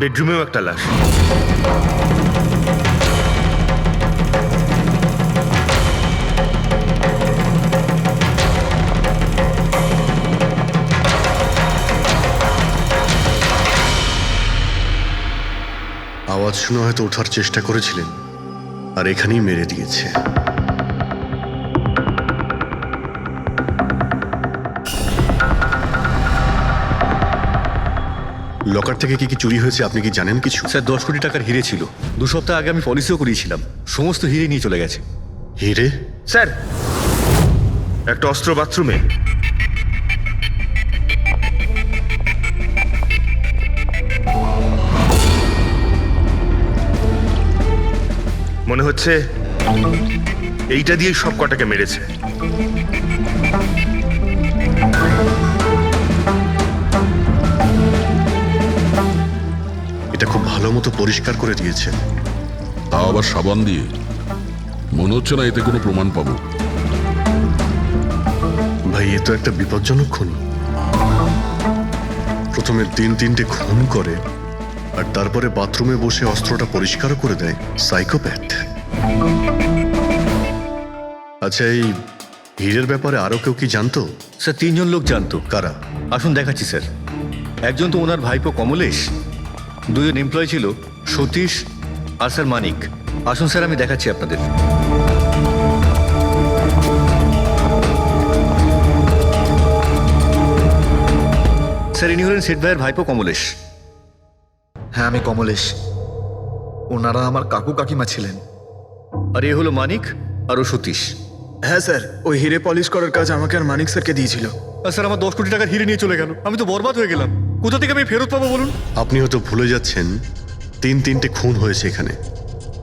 বেডরুমেও একটা লাশ। আওয়াজ শুনে হয়তো ওঠার চেষ্টা করেছিলেন, আর এখানেই মেরে দিয়েছে। লকার থেকে কি কি চুরি হয়েছে আপনি কি জানেন কিছু? স্যার 10 কোটি টাকার হিরে ছিল। 2 সপ্তাহ আগে আমি পলিসিও করিয়েছিলাম, সমস্ত হিরে নিয়ে চলে গেছে। হিরে? স্যার, একটা অস্ত্র বাথরুমে। মনে হচ্ছে এইটা দিয়েই সব কটাকে মেরেছে। এটা খুব ভালো মতো পরিষ্কার করে দিয়েছে। তাও আবার সাবান দিয়ে। মনে হচ্ছে না এতে কোনো প্রমাণ পাবো। ভাই, এ তো একটা বিপজ্জনক খুন। প্রথমে 3-3টে খুন করে, আর তারপরে বাথরুমে বসে অস্ত্রটা পরিষ্কারও করে দেয়। সাইকোপ্যাথ। আচ্ছা, এই হীরের ব্যাপারে আরো কেউ কি জানতো? স্যার 3 জন লোক জানতো। কারা? আসুন দেখাচ্ছি স্যার। একজন তো ওনার ভাইপো কমলেশ, 2 জন এমপ্লয় ছিল, সতীশ আর স্যার মানিক। আসুন স্যার, আমি দেখাচ্ছি আপনাদের। স্যার, ইনি হলেন সেট ভাইয়ের ভাইপো কমলেশ। হ্যাঁ, আমি কমলেশ। ওনারা আমার কাকু কাকিমা ছিলেন। আর এ হলো মানিক, আর ও সতীশ। হ্যাঁ স্যার, ওই হিরে পলিশ করার কাজ আমাকে আর মানিক স্যারকে দিয়েছিল। আর স্যার, আমার 10 কোটি টাকার হিরে নিয়ে চলে গেল। আমি তো বরবাদ হয়ে গেলাম। কোথা থেকে আমি ফেরত পাবো বলুন? আপনি হয়তো ভুলে যাচ্ছেন 3-3টে খুন হয়েছে এখানে।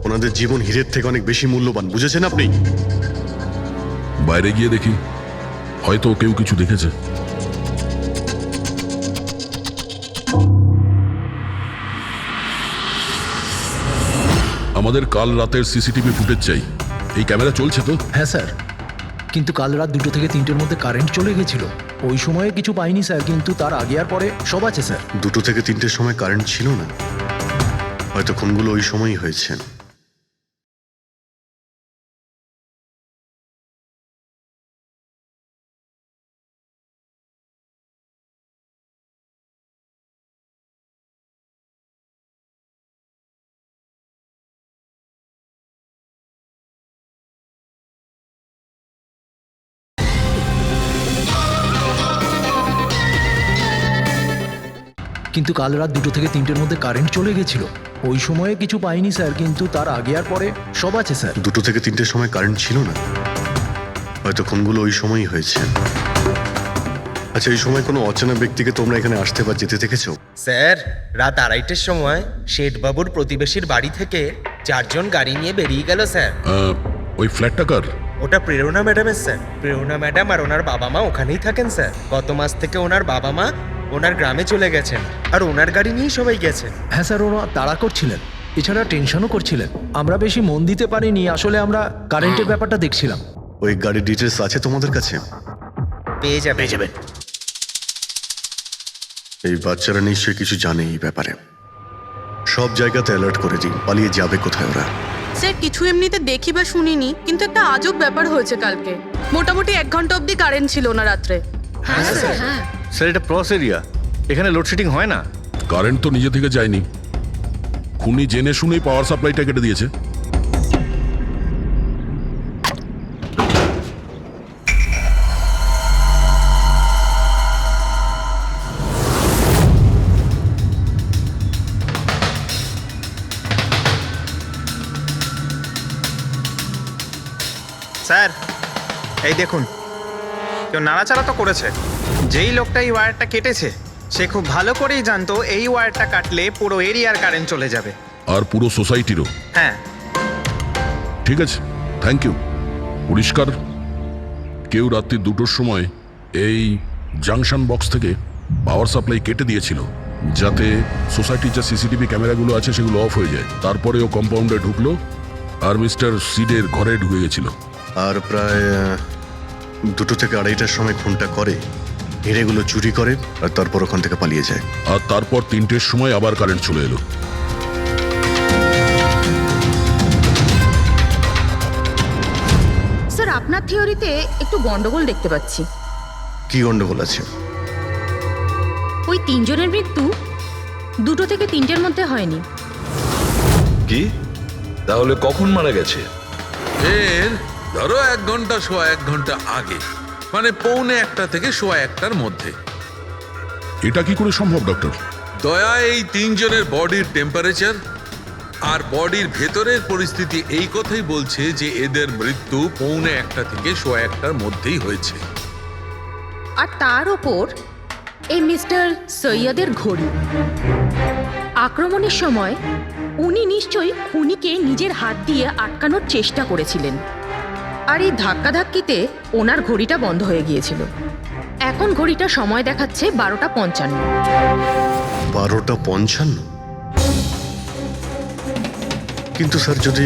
ওনাদের জীবন হীরের থেকে অনেক বেশি মূল্যবান, বুঝেছেন আপনি? বাইরে গিয়ে দেখি, হয়তো কেউ কিছু দেখেছে। আমাদের কাল রাতের সিসিটিভি ফুটেজ চাই। এই ক্যামেরা চলছে তো? হ্যাঁ স্যার, কিন্তু কাল রাত 2 থেকে 3টের মধ্যে কারেন্ট চলে গেছিল। ওই সময়ে কিছু পাইনি স্যার, কিন্তু তার আগে আর পরে সব আছে স্যার। 2 থেকে 3টের সময় কারেন্ট ছিল না। হয়তো খুনগুলো ওই সময়ই হয়েছে। কিন্তু কাল রাত 2 থেকে 3টের মধ্যে কারেন্ট চলে গেছিল। ওই সময়ে কিছু পাইনি স্যার, কিন্তু তার আগে আর পরে সব আছে স্যার। 2 থেকে 3টের সময় কারেন্ট ছিল না। হয়তো খুনগুলো ওই সময়ই হয়েছে। আচ্ছা, এই সময় কোনো অচেনা ব্যক্তিকে তোমরা এখানে আসতে বা যেতে দেখেছো? স্যার, রাত 2:30টার সময় শেঠবাবুর প্রতিবেশীর বাড়ি থেকে 4 জন গাড়ি নিয়ে বেরিয়ে গেল স্যার। ওই ফ্ল্যাটটা কার? ওটা প্রেরণা ম্যাডামের স্যার। প্রেরণা ম্যাডাম আর ওনার বাবা মা ওখানেই থাকেন স্যার। গত মাস থেকে ওনার বাবা মা ওনার গ্রামে চলে গেছেন, আর ওনার গাড়ি নিয়েই সবাই গেছেন। হ্যাঁ স্যার, ওরা তাড়া করছিলেন, এছাড়া টেনশনও করছিলেন। আমরা বেশি মন দিতে পারিনি, আসলে আমরা কারেন্টের ব্যাপারটা দেখছিলাম। ওই গাড়ির ডিটেলস আছে তোমাদের কাছে? পেয়ে যাবেন। এই বাচ্চারা নিশ্চয়ই কিছু জানে এই ব্যাপারে। সব জায়গাতে অ্যালার্ট করে দিন, পালিয়ে যাবে কোথায় ওরা। স্যার, কিছু এমনিতে দেখি বা শুনিনি, কিন্তু একটা আজব ব্যাপার হয়েছে কালকে। মোটামুটি 1 ঘন্টা অবধি কারেন্ট ছিল না রাত্রে। হ্যাঁ স্যার, হ্যাঁ। স্যার, এটা ক্রস এরিয়া, এখানে লোডশেডিং হয় না। কারেন্ট তো নিজে থেকে যায়নি। খুনি জেনে শুনেই পাওয়ার সাপ্লাইটা কেটে দিয়েছে। স্যার, এই দেখুন, কেউ নাড়াচাড়া তো করেছে। যেই লোকটা এই ওয়্যারটা কেটেছে সে খুব ভালো করেই জানতো এই ওয়্যারটা কাটলে পুরো এরিয়ার কারেন্ট চলে যাবে, আর পুরো সোসাইটিরও। হ্যাঁ। ঠিক আছে, থ্যাংক ইউ। পরিষ্কার, কেউ রাত্রি 2টোর সময় এই জাংশন বক্স থেকে পাওয়ার সাপ্লাই কেটে দিয়েছিল, যাতে সোসাইটির যে সিসিটিভি ক্যামেরাগুলো আছে সেগুলো অফ হয়ে যায়। তারপরে ও কম্পাউন্ডে ঢুকলো আর মিস্টার সিডের ঘরে ঢুকে গেছিল। আর প্রায় 2 থেকে 2:30টার সময় খুনটা করে। হিরেগুলো চুরি করে আর তারপর ওখান থেকে পালিয়ে যায়। আর তারপর 3টের সময় আবার কারেন্ট চলে এলো। স্যার আপনার থিওরিতে একটু গন্ডগোল দেখতে পাচ্ছি। কি গন্ডগোল আছে? ওই 3 জনের মৃত্যু 2টো থেকে 3টের মধ্যে হয়নি। কি তাহলে কখন মারা গেছে? এর ধরো 1 ঘন্টা সোয়া 1 ঘন্টা আগে, মানে 1:45 থেকে সোয়া 1টার মধ্যে। এটা কি করে সম্ভব ডক্টর? দয়া এই 3 জনের বডির টেম্পারেচার আর বডির ভেতরের পরিস্থিতি এই কথাই বলছে যে এদের মৃত্যু 1:45 থেকে সোয়া 1টার মধ্যেই হয়েছে। আর তার ওপর এই মিস্টার সৈয়দের ঘড়ি। আক্রমণের সময় উনি নিশ্চয়ই খুনিকে নিজের হাত দিয়ে আটকানোর চেষ্টা করেছিলেন, আর এই ধাক্কাধাক্কিতে ওনার ঘড়িটা বন্ধ হয়ে গিয়েছিল। এখন ঘড়িটা সময় দেখাচ্ছে 12:55। 12:55? কিন্তু স্যার, যদি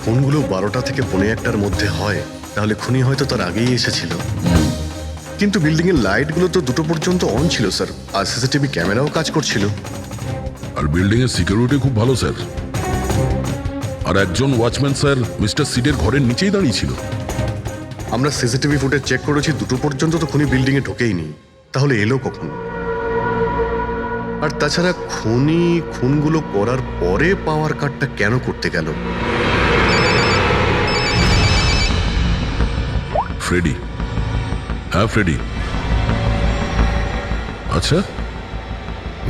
ফোনগুলো 12টা থেকে 1:45টার মধ্যে হয় তাহলে খুনি হয়তো তার আগেই এসেছিল। কিন্তু বিল্ডিং এর লাইটগুলো তো 2টো পর্যন্ত অন ছিল স্যার, আর সিসিটিভি ক্যামেরাও কাজ করছিল। আর বিল্ডিং এর সিকিউরিটি খুব ভালো স্যার। আর একজন ওয়াচম্যান স্যার মিস্টার সিডের ঘরের নিচেই দাঁড়িয়ে ছিল। আমরা সিসিটিভি ফুটেজ চেক করেছি, 2টো পর্যন্ত তো খুনি বিল্ডিং এ ঢোকেইনি। তাহলে এলো কখন? আর তাছাড়া খুনি খুনগুলো করার পরে পাওয়ার কাটটা কেন করতে গেল? ফ্রেডি। হ্যাঁ ফ্রেডি। আচ্ছা,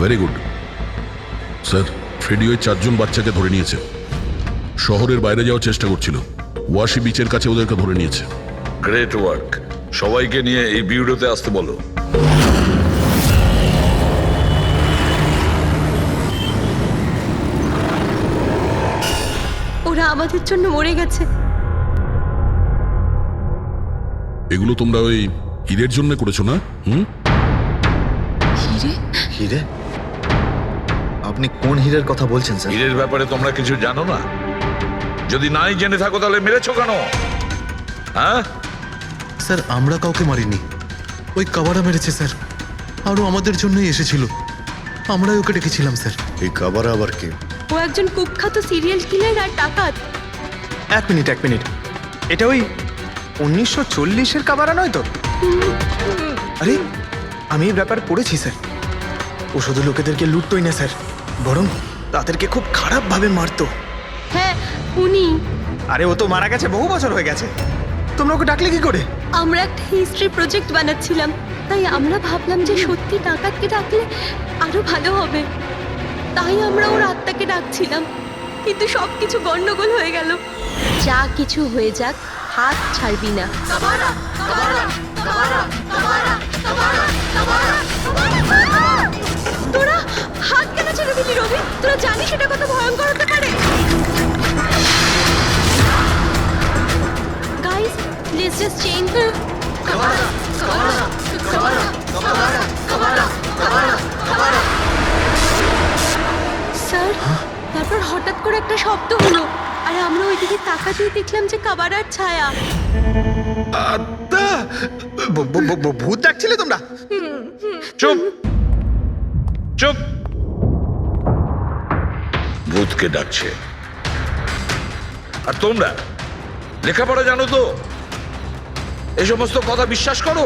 ভেরি গুড স্যার। ফ্রেডি ওই 4 জন বাচ্চাকে ধরে নিয়েছে। শহরের বাইরে যাওয়ার চেষ্টা করছিল, ওয়াশি বিচের কাছে ওদেরকে ধরে নিয়েছে। Great work. সবাইকে নিয়ে এই বিউরোতে আসতে বলো। ওরা আমাদের জন্য মরে গেছে। এগুলো তোমরা ওই হীরের জন্য করেছো না? হিরে? হিরে? আপনি কোন হীরের কথা বলছেন স্যার? হীরের ব্যাপারে তোমরা কিছু জানো না? যদি নাই জেনে থাকো তাহলে মেরেছো কেন? হ্যাঁ স্যার, আমরা কাউকে মারিনি, ওই কাবারা মেরেছে স্যার। আরও আমাদের জন্যই এসেছিল, আমরাই ওকে ডেকেছিলাম স্যার। এই কাবারা আবার কে? ও একজন কুখ্যাত সিরিয়াল কিলার আর ডাকাত। 1 মিনিট। এটা ওই 1940-এর কাবারা নয় তো? আরে আমি এই ব্যাপার পড়েছি স্যার। ও শুধু লোকেদেরকে লুটতোই না স্যার, বরং তাদেরকে খুব খারাপভাবে মারতো। হ্যাঁ, উনি। আরে ও তো মারা গেছে, বহু বছর হয়ে গেছে। তোমরা ওকে ডাকলে কি করে? আমরা একটা হিস্ট্রি প্রজেক্ট বানাচ্ছিলাম, তাই আমরা ভাবলাম যে সত্যি ডাকাতকে ডাকলে আরো ভালো হবে। তাই আমরা ওর আত্মাকে ডাকছিলাম, কিন্তু সবকিছু গন্ডগোল হয়ে গেল। যা কিছু হয়ে যাক, হাত ছাড়বি না। তোরা হাত কেন ছেড়ে দিলি রবি? তোরা জানিস এটা কত ভয়ঙ্কর হতে পারে। Guys, let's just change. Sir, তারপর হঠাৎ করে একটা শব্দ হলো, আর আমরা ওইদিকে তাকাতেই দেখলাম যে কাবারার ছায়া। ভূত ডাকছিলে তোমরা? চুপ চুপ। ভূতকে ডাকছে। আর তোমরা লেখাপড়া জানো তো? এই সমস্ত কথা বিশ্বাস করো?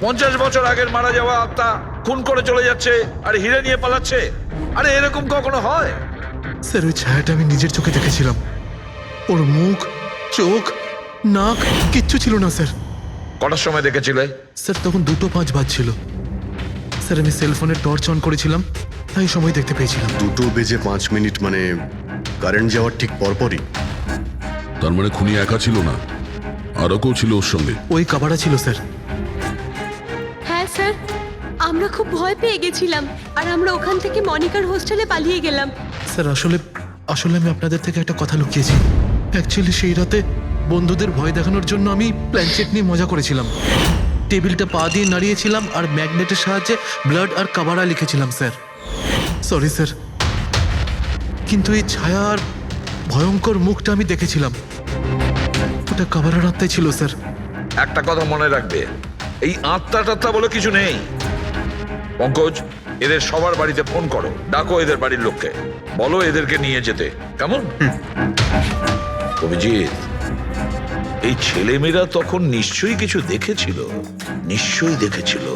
50 বছর আগের মারা যাওয়া আত্মা খুন করে চলে যাচ্ছে আর হিরে নিয়ে পালাচ্ছে। আরে এরকম কখনো হয়? স্যার, ওই ছায়াটা আমি নিজের চোখে দেখেছিলাম। ওর মুখ, চোখ, নাক কিচ্ছু ছিল না স্যার। কটার সময় দেখেছিলে? স্যার, তখন 2:05 বাজছিল স্যার। আমি সেলফোনের টর্চ অন করেছিলাম, তাই সময় দেখতে পেয়েছিলাম। 2:05 মানে কারেন্ট যাওয়ার ঠিক পরপরই। তার মানে খুনি একা ছিল না, আরও কেউ ছিল ওর সঙ্গে। ওই কাবারা ছিল স্যার। হ্যাঁ স্যার, আমরা খুব ভয় পেয়ে গেছিলাম, আর আমরা ওখান থেকে মনিকার হোস্টেলে পালিয়ে গেলাম। স্যার, আসলে আমি আপনাদের থেকে একটা কথা লুকিয়েছি। অ্যাকচুয়ালি সেই রাতে বন্ধুদের ভয় দেখানোর জন্য আমি প্ল্যানচেট নিয়ে মজা করেছিলাম। টেবিলটা পা দিয়ে নাড়িয়েছিলাম আর ম্যাগনেটের সাহায্যে ব্লাড আর কাবারা লিখেছিলাম স্যার। সরি স্যার, কিন্তু এই ছায়ার ভয়ঙ্কর মুখটা আমি দেখেছিলাম, ওটা কাবারার আত্মাই ছিল স্যার। একটা কথা মনে রাখবে, এই আত্মা টাত্মা বলে কিছু নেই। পঙ্কজ, এদের সবার বাড়িতে ফোন করো, ডাকো এদের বাড়ির লোককে, বলো এদেরকে নিয়ে যেতে, কেমন? অভিজিৎ, এই ছেলেমেয়েরা তখন নিশ্চয়ই কিছু দেখেছিল, নিশ্চয়ই দেখেছিল।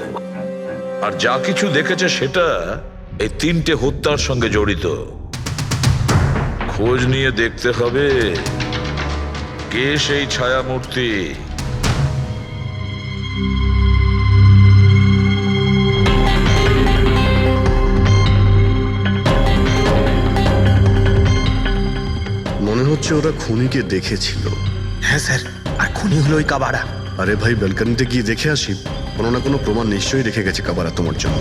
আর যা কিছু দেখেছে সেটা এই 3টে হত্যার সঙ্গে জড়িত। খোঁজ নিয়ে দেখতে হবে কে সেই ছায়ামূর্তি। মনে হচ্ছে ওরা খুনিকে দেখেছিল। হ্যাঁ স্যার, আর খুনি হলো ওই কাবারা। আরে ভাই, ব্যালকনিতে গিয়ে দেখে আসি, কোনো না কোনো প্রমাণ নিশ্চয়ই রেখে গেছে কাবারা তোমার জন্য।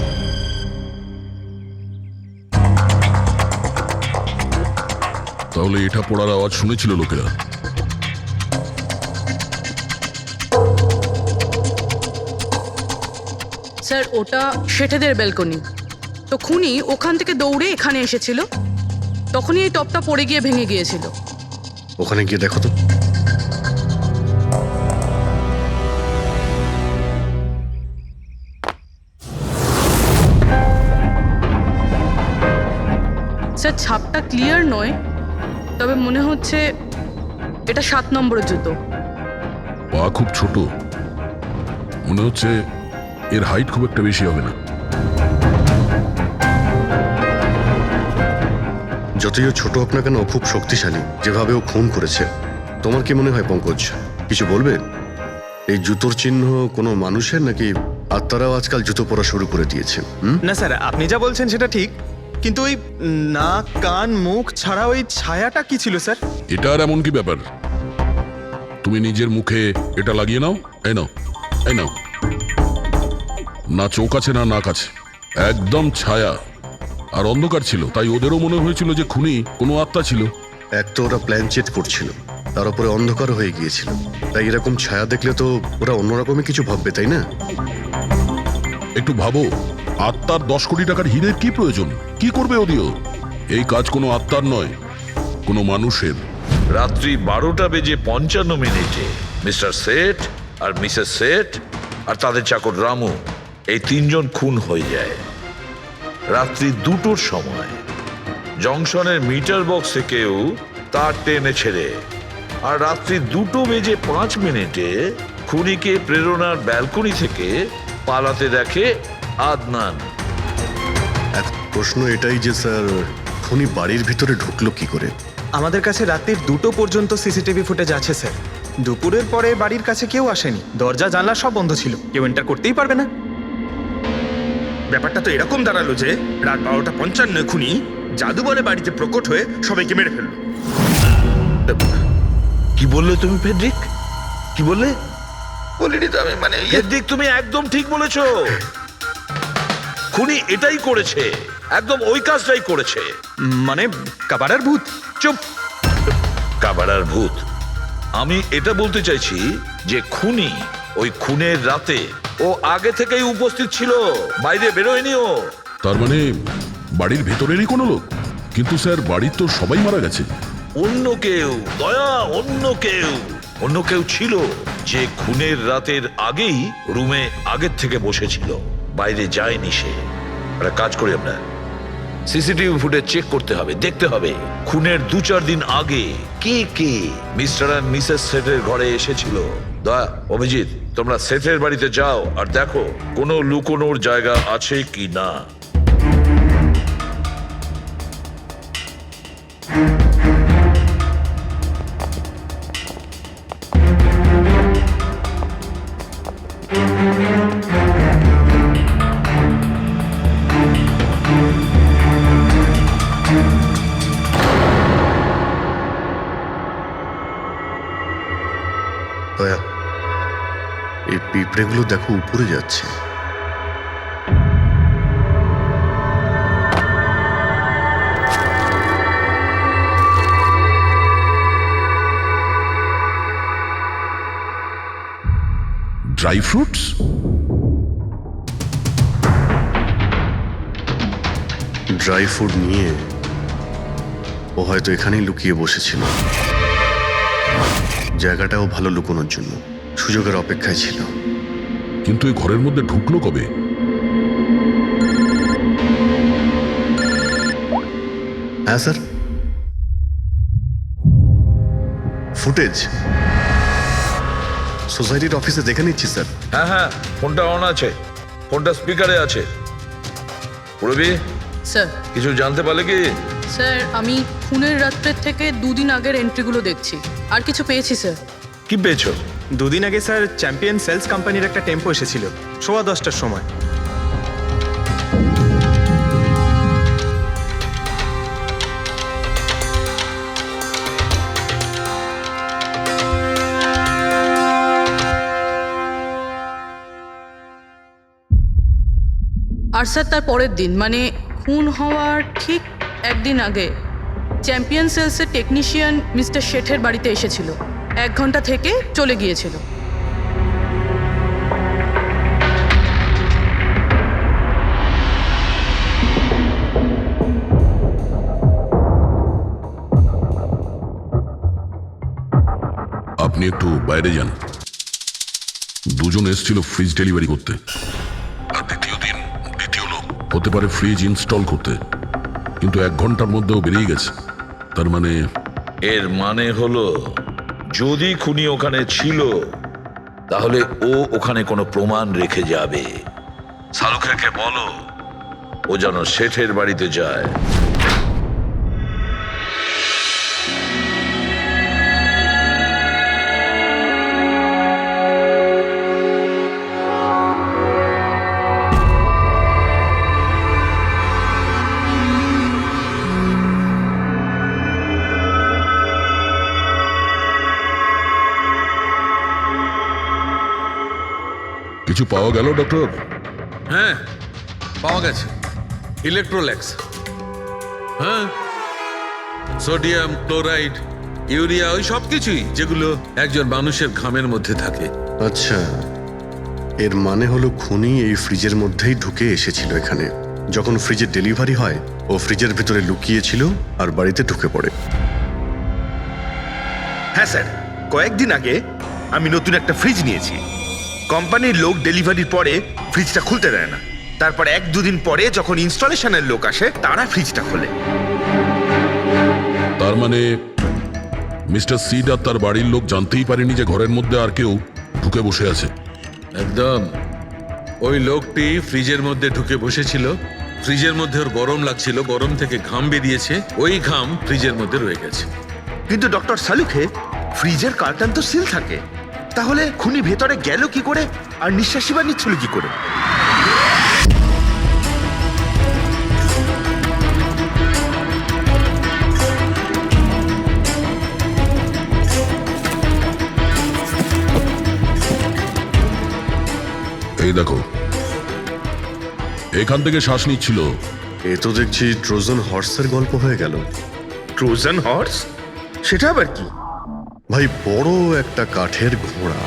তাহলে এটা পড়ার আওয়াজ শুনেছিল লোকেরা। স্যার, ওটা শেঠেদের ব্যালকনি। তো খুনি ওখান থেকে দৌড়ে এখানে এসেছিল, তখনই এই টপটা পড়ে গিয়ে ভেঙে গিয়েছিল। ওখানে গিয়ে দেখো তো। স্যার, ছাপটা ক্লিয়ার নয়, তবে মনে হচ্ছে এটা 7 নম্বরের জুতো। পা খুব ছোট, মনে হচ্ছে এর হাইট খুব একটা বেশি হবে না। যতই ও ছোট হোক না কেন, ও খুব শক্তিশালী। যেভাবে ও খুন করেছে, তোমার কি মনে হয় পঙ্কজ? কিছু বলবে? এই জুতোর চিহ্ন কোনো মানুষের, নাকি আত্মারাও আজকাল জুতো পরা শুরু করে দিয়েছে? না স্যার, আপনি যা বলছেন সেটা ঠিক, কিন্তু ওই নাক, কান, মুখ ছাড়া ওই ছায়াটা কি ছিল স্যার? এটা আর এমন কি ব্যাপার? তুমি নিজের মুখে এটা লাগিয়ে নাও। এই নাও, এই নাও। না চোখ আছে না নাক আছে, একদম ছায়া। আর অন্ধকার ছিল, তাই ওদেরও মনে হয়েছিল যে খুনি কোনো আত্মা ছিল। এক তো ওরা প্ল্যান চেট করছিল, তার উপরে অন্ধকার হয়ে গিয়েছিল, তাই এরকম ছায়া দেখলে তো ওরা অন্যরকমই কিছু ভাববে, তাই না? একটু ভাবো, আত্মার 10 কোটি টাকার হীরের কি প্রয়োজন? কি করবে ওদিও? এই কাজ কোনো আত্মার নয়, কোনো মানুষের। রাত্রি 12:55 মিস্টার সেঠ আর মিসেস সেঠ আর তাদের চাকর রামু, এই 3 জন খুন হয়ে যায় রাত্রি 2টোর সময়। জংশনের মিটার বক্স থেকেও তার টেনে ছেড়ে। আর রাত্রি 2:05 খুনিকে প্রেরণার ব্যালকনি থেকে পালাতে দেখে আদনান। এখন প্রশ্ন এটাই যে স্যার, খুনি বাড়ির ভিতরে ঢুকলো কি করে? আমাদের কাছে রাত্রির 2টো পর্যন্ত সিসিটিভি ফুটেজ আছে স্যার। দুপুরের পরে বাড়ির কাছে কেউ আসেনি, দরজা জানলা সব বন্ধ ছিল, কেউ এন্টার করতেই পারবে না। ব্যাপারটা তো এরকম দাঁড়ালো যে রাত 12:55 খুনি জাদু বলে বাড়িতে প্রকট হয়ে সবাইকে মেরে ফেললো। কি বললে তুমি ফেডরিক? কি বললে? বলিনি তো আমি, মানে ফেডরিক, তুমি একদম ঠিক বলেছো। খুনি এটাই করেছে, একদম ওই কাজটাই করেছে। মানে কাবারার ভূত? চুপ! কাবারার ভূত? আমি এটা বলতে চাইছি যে খুনি ওই খুনের রাতে ও আগে থেকেই উপস্থিত ছিল, বাইরে বেরোয়নি ও। তার মানে বাড়ির ভেতরেরই কোনো লোক? কিন্তু স্যার, বাড়ির তো সবাই মারা গেছে। অন্য কেউ, দয়া, অন্য কেউ ছিল যে খুনের রাতের আগেই রুমে আগের থেকে বসেছিল, বাইরে যায়নি সে। একটা কাজ করি আমরা, সিসিটিভি ফুটেজ চেক করতে হবে, দেখতে হবে খুনের 2-4 দিন আগে কে কে মিস্টার আর মিসেস সেঠের ঘরে এসেছিল। দয়া, অভিজিৎ, তোমরা সেঠের বাড়িতে যাও আর দেখো কোনো লুকোনোর জায়গা আছে কি না। দয়া, এই পিঁপড়েগুলো দেখো উপরে যাচ্ছে। Dry fruits? ড্রাই ফ্রুট নিয়ে ও হয়তো এখানেই লুকিয়ে বসেছিল। জায়গাটাও ভালো লুকোনোর জন্য, সুযোগের অপেক্ষায় ছিল। কিন্তু এই ঘরের মধ্যে ঢুকলো কবে? হ্যাঁ স্যার, ফুটেজ সোসাইটির অফিসে দেখে নিচ্ছি স্যার। হ্যাঁ হ্যাঁ, ফোনটা অন আছে, ফোনটা স্পিকারে আছে। পুরবি স্যার কিছু জানতে পারলে কি? স্যার আমি খুনের রাত্রের থেকে 2 দিন আগের এন্ট্রিগুলো দেখছি, আর কিছু পেয়েছি স্যার। কি পেয়েছো? 2 দিন আগে স্যার চ্যাম্পিয়ন সেলস কোম্পানির একটা টেম্পো এসেছিল 10:15টার সময়। আর স্যার তার পরের দিন মানে খুন হওয়ার ঠিক 1 দিন আগে চ্যাম্পিয়ন সেলসের টেকনিশিয়ান মিস্টার শেঠের বাড়িতে এসেছিল, 1 ঘন্টা থেকে চলে গিয়েছিল। আপনি একটু বাইরে যান। দুজন এসেছিল ফ্রিজ ডেলিভারি করতে, আর দ্বিতীয় লোক হতে পারে ফ্রিজ ইনস্টল করতে, কিন্তু 1 ঘন্টার মধ্যেও বেরিয়ে গেছে। তার মানে এর মানে হলো যদি খুনি ওখানে ছিল তাহলে ও ওখানে কোনো প্রমাণ রেখে যাবে। শালুখাকে বলো ও যেন শেঠের বাড়িতে যায়। কিছু পাওয়া গেল ডক্টর? হ্যাঁ পাওয়া গেছে, ইলেকট্রোল্যাক্স। হ্যাঁ, সোডিয়াম ক্লোরাইড, ইউরিয়া, ওই সব কিছুই যেগুলো একজন মানুষের ঘামের মধ্যে থাকে। আচ্ছা, এর মানে হলো খুনি এই ফ্রিজের মধ্যেই ঢুকে এসেছিল এখানে। যখন ফ্রিজের ডেলিভারি হয় ও ফ্রিজের ভিতরে লুকিয়েছিল আর বাড়িতে ঢুকে পড়ে। হ্যাঁ স্যার, কয়েকদিন আগে আমি নতুন একটা ফ্রিজ নিয়েছি। কোম্পানির লোক ডেলিভারির পরে ফ্রিজটা খুলতে দেয় না। তারপর 1-2 দিন পরে যখন ইনস্টলেশনের লোক আসে তারা ফ্রিজটা খোলে। তার মানে মিস্টার সিড আর তার বাড়ির লোক জানতেই পারেনি যে ঘরের মধ্যে আর কেউ ঢুকে বসে আছে। একদম, ওই লোকটি ফ্রিজের মধ্যে ঢুকে বসেছিল, ফ্রিজের মধ্যে ওর গরম লাগছিল, গরম থেকে ঘাম বেরিয়েছে, ওই ঘাম ফ্রিজের মধ্যে রয়ে গেছে। কিন্তু ডক্টর সালুখে, ফ্রিজের কার্টন তো সিল থাকে, তাহলে খুনি ভেতরে গেল কি করে আর নিঃশ্বাসই বা নিচ্ছিল কি করে? এই দেখো, এখান থেকে শ্বাস নিচ্ছিল। এ তো দেখছি ট্রোজান হর্সের গল্প হয়ে গেল। Trojan horse? সেটা আবার কি? ভাই, বড় একটা কাঠের ঘোড়া,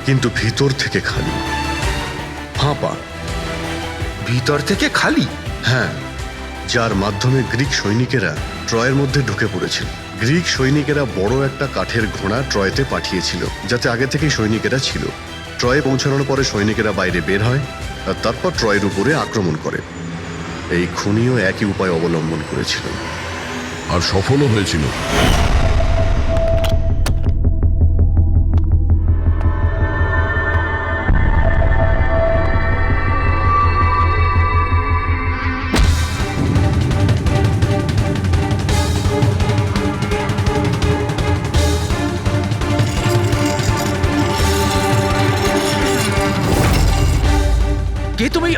কিন্তু ভিতর থেকে খালি, ফাঁপা। ভিতর থেকে খালি? হ্যাঁ, যার মাধ্যমে গ্রিক সৈনিকেরা ট্রয়ের মধ্যে ঢুকে পড়েছিল। গ্রিক সৈনিকেরা বড় একটা কাঠের ঘোড়া ট্রয়তে পাঠিয়েছিল, যাতে আগে থেকেই সৈনিকেরা ছিল। ট্রয়ে পৌঁছানোর পরে সৈনিকেরা বাইরে বের হয় আর তারপর ট্রয়ের উপরে আক্রমণ করে। এই খুনিও একই উপায় অবলম্বন করেছিল আর সফলও হয়েছিল। কে তুমি?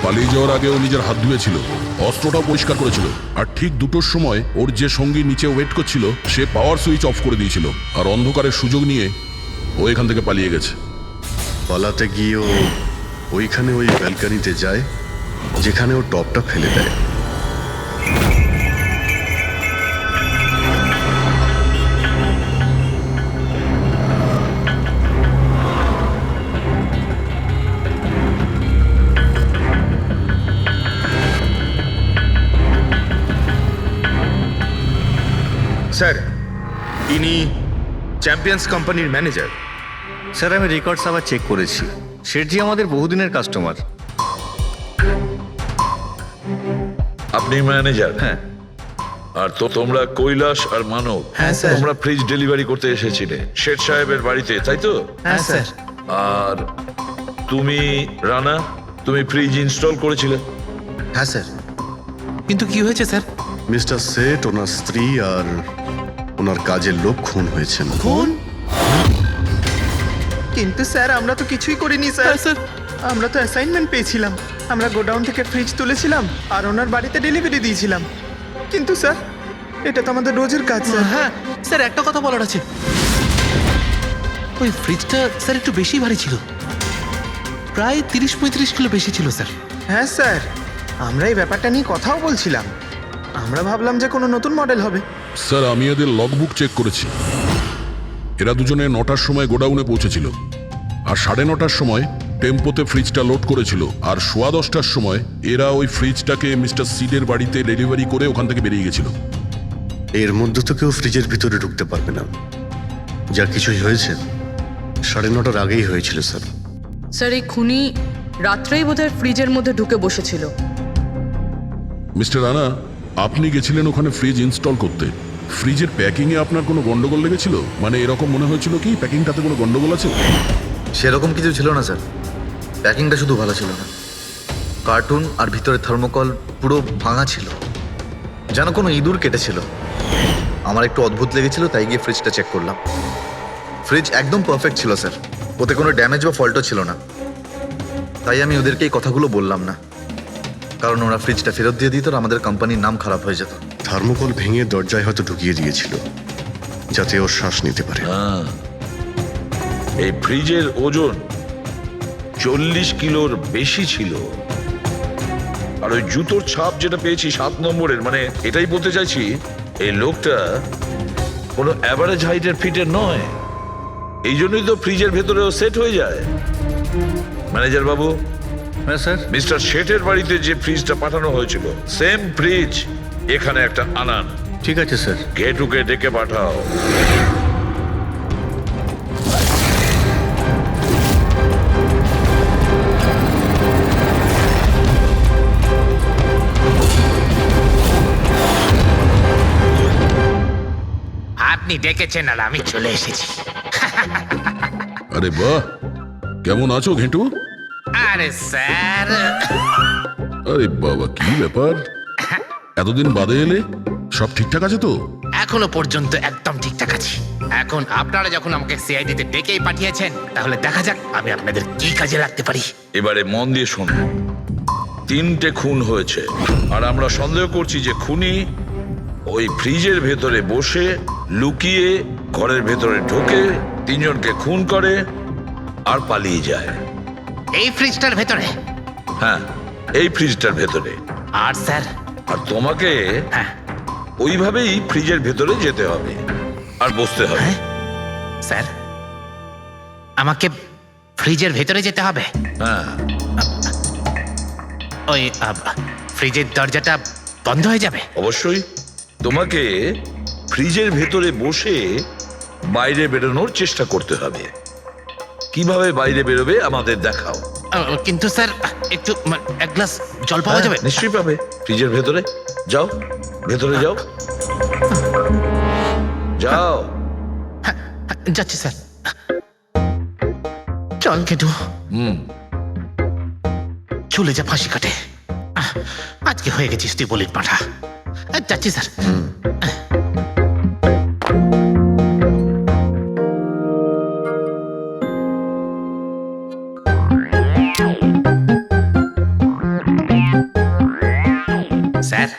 পালিয়ে যাওয়ার আগে ও নিজের হাত ধুয়েছিল, অস্ত্রটাও পরিষ্কার করেছিল, আর ঠিক 2টোর সময় ওর যে সঙ্গী নিচে ওয়েট করছিল সে পাওয়ার সুইচ অফ করে দিয়েছিল, আর অন্ধকারের সুযোগ নিয়ে ও এখান থেকে পালিয়ে গেছে। পালাতে গিয়ে ও ওইখানে ওই ব্যালকানিতে যায় যেখানে ও টপটা ফেলে দেয়। স্যার ইনি চ্যাম্পিয়ন্স কোম্পানির ম্যানেজার। স্যার আমি রেকর্ডস আবার চেক করেছি, শেঠজি আমাদের বহুদিনের কাস্টমার। আপনি ম্যানেজার? হ্যাঁ। আর তো তোমরা কৈলাস আর মানব, হ্যাঁ, স্যার। তোমরা ফ্রিজ ডেলিভারি করতে এসেছিলে শেঠ সাহেবের বাড়িতে, তাই তো? হ্যাঁ স্যার। আর তুমি রানা, তুমি ফ্রিজ ইনস্টল করেছিলে? হ্যাঁ স্যার। কিন্তু কি হয়েছে স্যার? মিস্টার সেট, ওনার স্ত্রী আর ওনার কাজের লোক খুন হয়েছেন। কোন? কিন্তু স্যার আমরা তো কিছুই করিনি স্যার। হ্যাঁ, স্যার। আমরা তো অ্যাসাইনমেন্ট পেয়েছিলাম, আমরা গোডাউন থেকে ফ্রিজ তুলেছিলাম আর ওনার বাড়িতে ডেলিভারি দিয়েছিলাম। কিন্তু স্যার এটা তো আমাদের রোজের কাজ স্যার। হ্যাঁ স্যার, একটা কথা বলার আছে। ওই ফ্রিজটা স্যার একটু বেশি ভারী ছিল, প্রায় 30-35 কিলো বেশি ছিল স্যার। হ্যাঁ স্যার, আমরা এই ব্যাপারটা নিয়ে কথাও বলছিলাম। আমরা ভাবলাম যে কোনো নতুন মডেল হবে। স্যার আমি এদের লগবুক চেক করেছি। এরা দুজনে 9টার সময় গোডাউনে পৌঁছেছিল, আর 9:30টার সময় টেম্পোতে ফ্রিজটা লোড করেছিল, আর 10:15টার সময় এরা ওই ফ্রিজটাকে মিস্টার সিডের বাড়িতে ডেলিভারি করে ওখান থেকে বেরিয়ে গেছিল। এর মধ্যে তো কেউ ফ্রিজের ভিতরে ঢুকতে পারবে না। যা কিছুই হয়েছে 9:30টার আগেই হয়েছিল স্যার। স্যার এই খুনি রাত্রেই বোধহয় ফ্রিজের মধ্যে ঢুকে বসেছিল। মিস্টার রানা, আপনি গেছিলেন ওখানে ফ্রিজ ইনস্টল করতে। ফ্রিজের প্যাকিংয়ে আপনার কোনো গন্ডগোল লেগেছিল? মানে এরকম মনে হয়েছিল কি প্যাকিংটাতে কোনো গন্ডগোল আছে? সেরকম কিছু ছিল না স্যার, প্যাকিংটা শুধু ভালো ছিল না, কার্টুন আর ভিতরে থার্মোকল পুরো ভাঙা ছিল, যেন কোনো ইঁদুর কেটেছিল। আমার একটু অদ্ভুত লেগেছিল, তাই গিয়ে ফ্রিজটা চেক করলাম। ফ্রিজ একদম পারফেক্ট ছিল স্যার, ওতে কোনো ড্যামেজ বা ফল্টও ছিল না। তাই আমি ওদেরকে এই কথাগুলো বললাম না, কারণ ওরা ফ্রিজটা ফেরত দিয়ে দিত আর আমাদের কোম্পানির নাম খারাপ হয়ে যেত। থার্মোকল ভেঙে দরজায় হয়তো ঢুকিয়ে দিয়েছিল, যাতে ওর শ্বাস নিতে পারে। এই ফ্রিজের ওজন 40 কিলোর বেশি ছিল। আর ওই জুতোর ছাপ যেটা পেয়েছি 7 নম্বরের, মানে এটাই বলতে চাইছি এই লোকটা কোনো অ্যাভারেজ হাইটের ফিটের নয়। এই জন্যই তো ফ্রিজের ভেতরেও সেট হয়ে যায়। ম্যানেজার বাবু, হ্যাঁ স্যার। মিস্টার শেঠের বাড়িতে যে ফ্রিজটা পাঠানো হয়েছিল সেম ফ্রিজ এখানে একটা আনান। ঠিক আছে স্যার। গেটুকে ডেকে পাঠাও। আপনি ডেকেছেন আর আমি চলে এসেছি। আরে বাহ, কেমন আছো ঘেঁটু? আরে স্যার, আরে বাবা, কি ব্যাপার, এতদিন বাদে এলে? সব ঠিকঠাক আছে তো? এখনো পর্যন্ত একদম ঠিকঠাক আছি। এখন আপনারা যখন আমাকে সিআইডিতে ডেকেই পাঠিয়েছেন, তাহলে দেখা যাক আমি আপনাদের কি কাজে লাগতে পারি। এবারে মন দিয়ে শুনুন। 3টে খুন হয়েছে, আর আমরা সন্দেহ করছি যে খুনি ওই ফ্রিজের ভেতরে বসে লুকিয়ে ঘরের ভেতরে ঢোকে, 3 জনকে খুন করে আর পালিয়ে যায়। এই ফ্রিজটার ভেতরে? হ্যাঁ, এই ফ্রিজটার ভেতরে। আর স্যার? আর তোমাকে হ্যাঁ ওইভাবেই ফ্রিজের ভেতরে যেতে হবে আর বসতে হবে। স্যার, আমাকে ফ্রিজের ভেতরে যেতে হবে? হ্যাঁ। ওই ফ্রিজের দরজাটা বন্ধ হয়ে যাবে? অবশ্যই। তোমাকে ফ্রিজের ভেতরে বসে বাইরে বেরোনোর চেষ্টা করতে হবে। কিভাবে বাইরে বেরোবে আমাদের দেখাও। কিন্তু স্যার একটু এক গ্লাস জল পাওয়া যাবে? নিশ্চয়ই পাবে। ফ্রিজের ভেতরে যাও, ভেতরে যাও, যাও। যাচ্ছি স্যার। চল কেটু, চলে যা ফাঁসি কাটে। আজকে হয়ে গেছিস তুই বলির পাঠা। যাচ্ছি স্যার। স্যার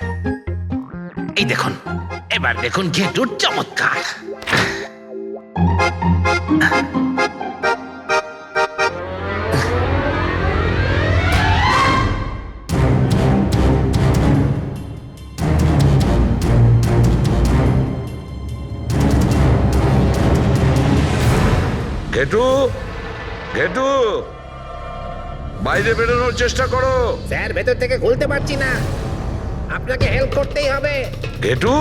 এই দেখুন, এবার দেখুন ঘেটুর চমৎকার। ঘেটু, ঘেটু, বাইরে বেরোনোর চেষ্টা করো। স্যার ভেতর থেকে খুলতে পারছি না, আপনাকে হেল্প করতেই হবে। ঘেটু,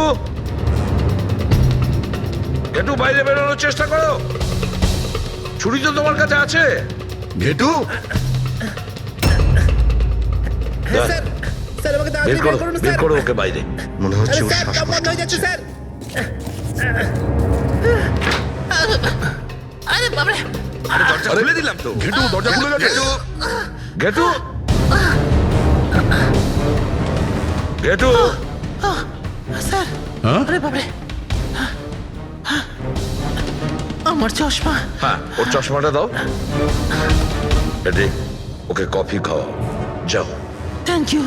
ঘেটু বাইরে বেরোনোর চেষ্টা করো। ছুরি তো তোমার কাছে আছে। ঘেটু বের করো, বের করো ওকে বাইরে। মনে হচ্ছে ওর শ্বাসকষ্ট হচ্ছে। দরজা খুলে দিলাম তো। ঘেটু দরজা খুলে গেছে। ঘেটু, ঘেটু, হ্যাঁ আমার চশমা। হ্যাঁ ওর চশমাটা দাও। এডি, ওকে কফি খাওয়াও, যাও। Thank you.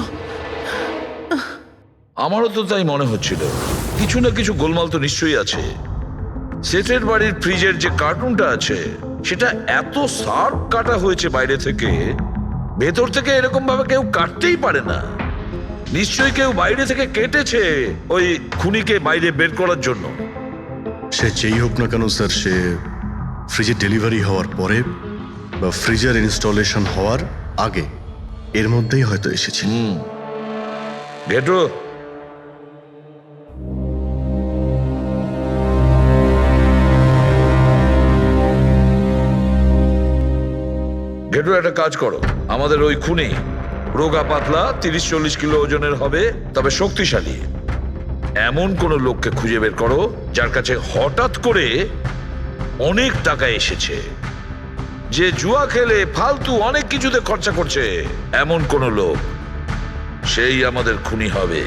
আমারও তো তাই মনে হচ্ছিল, কিছু না কিছু গোলমাল তো নিশ্চয়ই আছে। সেটের বাড়ির ফ্রিজের যে কার্টুনটা আছে সেটা এত শার্প কাটা হয়েছে বাইরে থেকে, ভেতর থেকে এরকম ভাবে কেউ কাটতেই পারে না। নিশ্চয়ই কেউ বাইরে থেকে কেটেছে ওই খুনিকে বাইরে বের করার জন্য। সে যেই হোক না কেন স্যার, সে ফ্রিজের ডেলিভারি হওয়ার পরে বা ফ্রিজার ইনস্টলেশন হওয়ার আগে এর মধ্যেই হয়তো এসেছিল। ঘেটু, ঘেটু একটা কাজ করো, আমাদের ওই খুনি রোগা পাতলা 30-40 কিলো ওজনের হবে, তবে শক্তিশালী এমন কোন লোককে খুঁজে বের করো যার কাছে হঠাৎ করে অনেক টাকা এসেছে, যে জুয়া খেলে ফালতু অনেক কিছুতে খরচা করছে, এমন কোন লোক, সেই আমাদের খুনি হবে।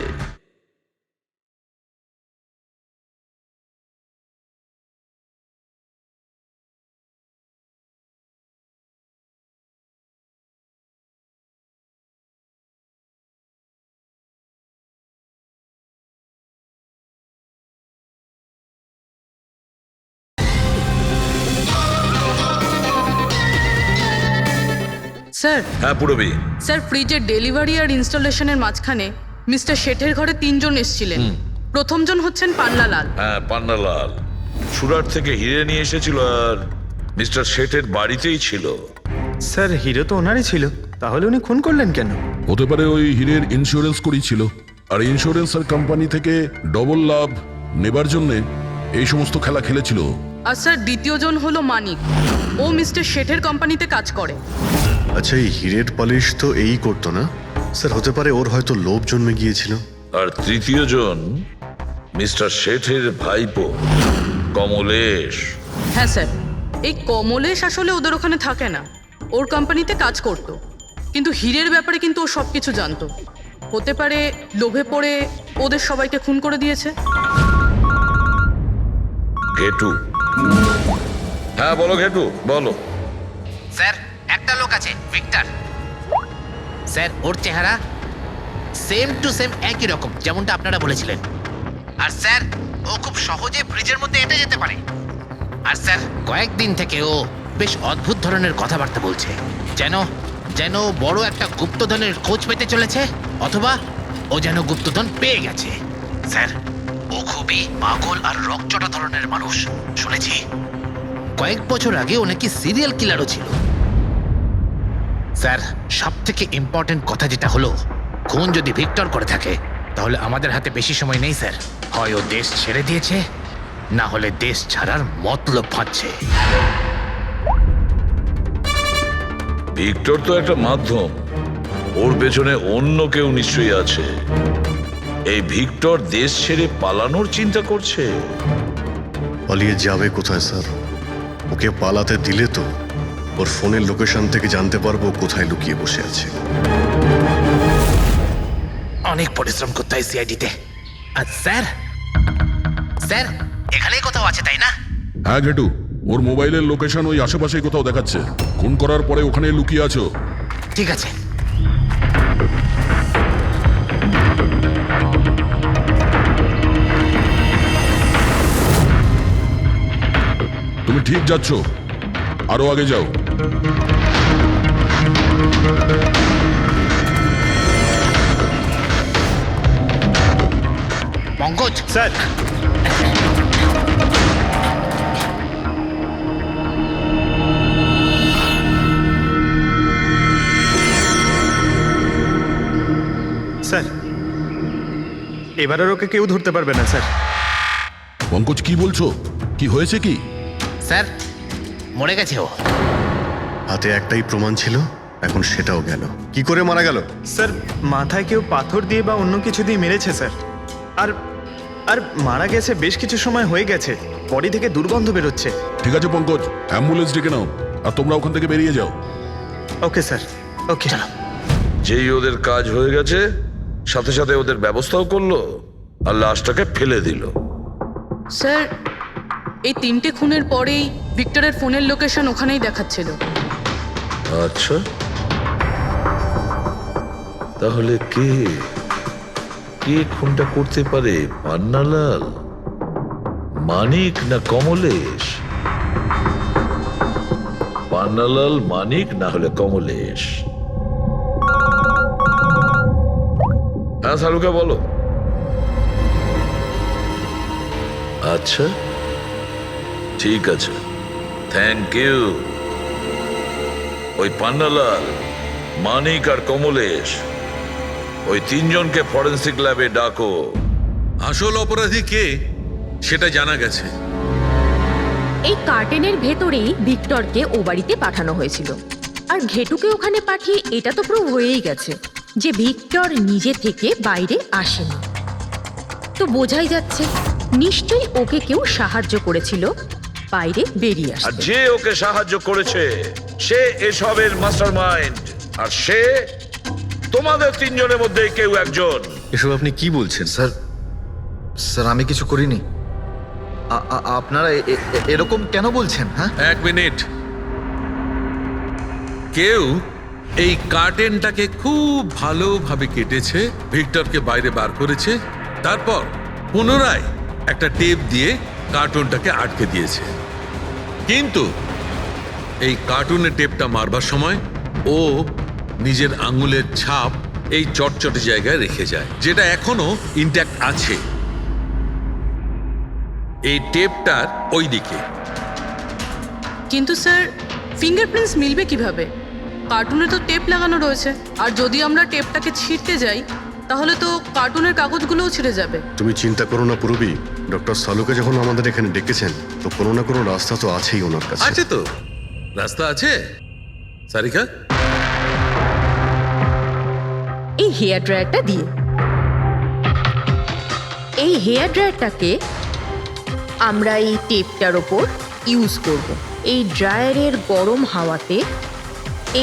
স্যার, হ্যাঁ পুরবি, স্যার ফ্রিজের ডেলিভারি আর ইনস্টলেশনের মাঝখানে মিস্টার শেঠের ঘরে 3 জন এসেছিলেন। প্রথমজন হচ্ছেন পান্নালাল। হ্যাঁ পান্নালাল সুরাট থেকে হিরে নিয়ে এসেছিল আর মিস্টার শেঠের বাড়িতেই ছিল। স্যার হিরো তো ওনারই ছিল, তাহলে উনি খুন করলেন কেন? হতে পারে ওই হীরের ইন্স্যুরেন্স করেছিল, আর ইন্স্যুরেন্সের কোম্পানি থেকে ডবল লাভ নেবার জন্যে এই সমস্ত খেলা খেলেছিল। আর স্যার দ্বিতীয়জন হলো মানিক, ও মিস্টার শেঠের কোম্পানিতে কাজ করে। আচ্ছা, এই হীরের পালিশ তো এই করতো না স্যার? হতে পারে ওর হয়তো লোভ জন্মে গিয়েছিল। আর তৃতীয় জন মিস্টার শেঠের ভাইপো কমলেশ। হ্যাঁ স্যার, এই কমলেশ আসলে ওদের ওখানে থাকে না, ওর কোম্পানিতে কাজ করত, কিন্তু হীরের ব্যাপারে কিন্তু ও সব কিছু জানতো। হতে পারে লোভে পড়ে ওদের সবাইকে খুন করে দিয়েছে। ঘেটু, হ্যাঁ বলো ঘেটু, বলো। স্যার একটা লোক আছে ভিক্টর স্যার, ওর চেহারা সেম টু সেম একই রকম যেমনটা আপনারা বলেছিলেন। আর স্যার ও খুব সহজে ফ্রিজের মধ্যে এঁটে যেতে পারে। আর স্যার কয়েকদিন থেকে ও বেশ অদ্ভুত ধরনের কথাবার্তা বলছে, যেন যেন বড় একটা গুপ্তধনের খোঁজ পেতে চলেছে, অথবা ও যেন গুপ্তধন পেয়ে গেছে। স্যার ও খুবই পাগল আর রকচটা ধরনের মানুষ। শুনেছি কয়েক বছর আগে ও নাকি সিরিয়াল কিলারও ছিল। স্যার সব থেকে ইম্পর্টেন্ট কথা যেটা হলো, খুন যদি ভিক্টর করে থাকে তাহলে আমাদের হাতে বেশি সময় নেই স্যার। হয় ও দেশ ছেড়ে দিয়েছে, না হলে দেশ ছাড়ার মতলব ভাবছে। ভিক্টর তো একটা মাধ্যম, ওর পেছনে অন্য কেউ নিশ্চয়ই আছে। এই ভিক্টর দেশ ছেড়ে পালানোর চিন্তা করছে। পালিয়ে যাবে কোথায় স্যার? ওকে পালাতে দিলে তো ওর ফোনের লোকেশন থেকে জানতে পারবো কোথায় লুকিয়ে বসে আছে। অনেক পরিশ্রম করতে হয় সিআইডিতে। আর স্যার, স্যার এখানেই কোথাও আছে তাই না? হ্যাঁ ঘেটু, ওর মোবাইলের লোকেশন ওই আশেপাশেই কোথাও দেখাচ্ছে। খুন করার পরে ওখানে লুকিয়ে আছো। ঠিক আছে। তুমি ঠিক যাচ্ছ, আরো আগে যাও। পঙ্কজ স্যার স্যার এবার আর ওকে কেউ ধরতে পারবে না স্যার। পঙ্কজ কি বলছো? কি হয়েছে কি? স্যার মরে গেছে ও। হাতে একটাই প্রমাণ ছিল, এখন সেটাও গেল। কি করে মারা গেল? স্যার মাথায় কেউ পাথর দিয়ে বা অন্য কিছু দিয়ে মেরেছে স্যার। আর আর মারা গেছে বেশ কিছু সময় হয়ে গেছে, বডি থেকে দুর্গন্ধ বেরোচ্ছে। ঠিক আছে পঙ্কজ, অ্যাম্বুলেন্স ডেকে নাও আর তোমরা ওখান থেকে বেরিয়ে যাও। ওকে স্যার, ওকে। যেই ওদের কাজ হয়ে গেছে সাথে সাথে ওদের ব্যবস্থাও করলো আর লাশটাকে ফেলে দিল। স্যার এই 3টে খুনের পরেই ভিক্টরের ফোনের লোকেশন ওখানেই দেখাচ্ছিল। আচ্ছা, তাহলে কে কে খুনটা করতে পারে? পান্নালাল, মানিক না কমলেশ? পান্নালাল, মানিক না হলে কমলেশ। হ্যাঁ সালুকা বলো। আচ্ছা ঠিক আছে, থ্যাংক ইউ। ওই পান্নালাল, মানিক আর কমলেশ, ওই 3 জনকে ফরেন্সিক ল্যাবে ডাকো। আসল অপরাধী কে সেটা জানা গেছে। এই কার্টেনের ভেতরেই ভিক্টরকে ও বাড়িতে পাঠানো হয়েছিল, আর ঘেটুকে ওখানে পাঠিয়ে এটা তো প্রুভ হয়েই গেছে যে ভিক্টর নিজে থেকে বাইরে আসেনি। তো বোঝাই যাচ্ছে নিশ্চয়ই ওকে কেউ সাহায্য করেছিল বাইরে বেরিয়ে আর আসতে। যে ওকে সাহায্য করেছে সে এসবের মাস্টারমাইন্ড, আর সে তোমাদের 3 জনের মধ্যে কেউ একজন। এসব আপনি কি বলছেন? স্যার স্যার আমি কিছু করিনি। আপনারা এরকম কেন বলছেন? হ্যাঁ, 1 মিনিট। কেউ এই কার্টেনটাকে খুব ভালোভাবে কেটেছে, ভিক্টরকে বাইরে বার করেছে, তারপর পুনরায় একটা টেপ দিয়ে কার্টুনটাকে আটকে দিয়েছে। কিন্তু এই কার্টুনের টেপটা মারবার সময় ও নিজের আঙুলের ছাপ এই চটচটে জায়গায় রেখে যায়, যেটা এখনো ইনট্যাক্ট আছে। এই টেপটার ওই দিকে। কিন্তু স্যার ফিঙ্গারপ্রিন্টস মিলবে কিভাবে? কার্টুনে তো টেপ লাগানো রয়েছে, আর যদি আমরা টেপটাকে ছিঁড়তে যাই তাহলে তো কার্টুনের কাগজগুলোও ছিঁড়ে যাবে। তুমি চিন্তা করো না পুরবি, ডক্টর সালুকে যখন আমাদের এখানে ডেকেছেন তো কোনো না কোনো রাস্তা তো আছেই ওনার কাছে। আছে তো, রাস্তা আছে। সারিকা, এই হেয়ার ড্রায়ারটা দিয়ে, এই হেয়ার ড্রায়ারটাকে আমরা এই টেপটার ওপর ইউজ করব। এই ড্রায়ারের গরম হাওয়াতে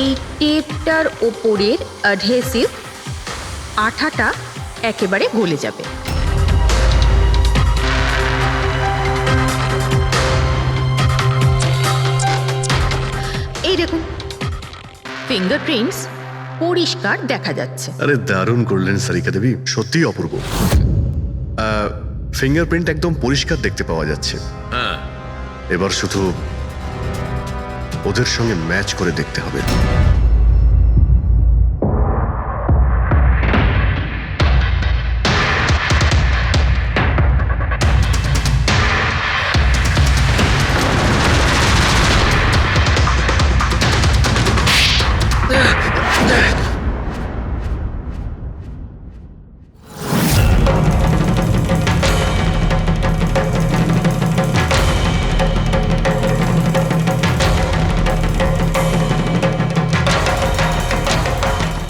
এই টেপটার ওপরের অ্যাডহেসিভ আঠাটা একেবারে গলে যাবে। এই দেখুন, ফিঙ্গারপ্রিন্টস পরিষ্কার দেখা যাচ্ছে। আরে দারুণ করলেন সারিকা দেবী, সত্যিই অপূর্ব। ফিঙ্গারপ্রিন্ট একদম পরিষ্কার দেখতে পাওয়া যাচ্ছে। হ্যাঁ, এবার শুধু ওদের সঙ্গে ম্যাচ করে দেখতে হবে।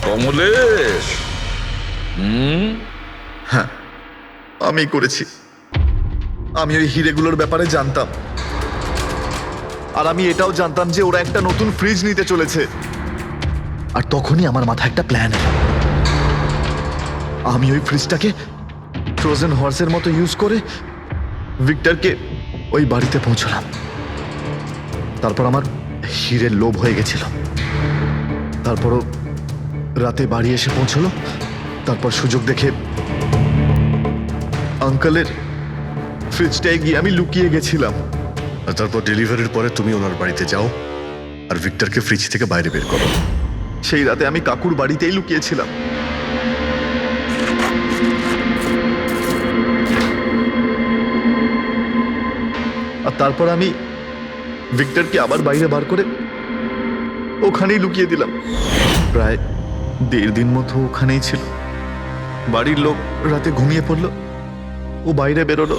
কমলেশ, হ্যাঁ আমি করেছি। আমি ওই হিরেগুলোর ব্যাপারে জানতাম, আর আমি এটাও জানতাম যে ওরা একটা নতুন ফ্রিজ নিতে চলেছে। আর তখনই আমার মাথায় একটা প্ল্যান এলো। আমি ওই ফ্রিজটাকে ফ্রোজেন হর্সের মতো ইউজ করে ভিক্টরকে ওই বাড়িতে পৌঁছলাম। তারপর আমার হিরের লোভ হয়ে গেছিল। তারপরও রাতে বাড়ি এসে পৌঁছলো। তারপর সুযোগ দেখে আঙ্কেলের ফ্রিজটায় গিয়ে আমি লুকিয়ে গেছিলাম। আর তারপর ডেলিভারির পরে তুমি ওনার বাড়িতে যাও আর ভিক্টরকে ফ্রিজ থেকে বাইরে বের করো। সেই রাতে আমি কাকুর বাড়িতেই লুকিয়েছিলাম। আর তারপর আমি ভিক্টরকে আবার বাইরে বার করে ওখানেই লুকিয়ে দিলাম। প্রায় 1.5 দিন মতো ওখানেই ছিল। বাড়ির লোক রাতে ঘুমিয়ে পড়লো, ও বাইরে বেরোলো।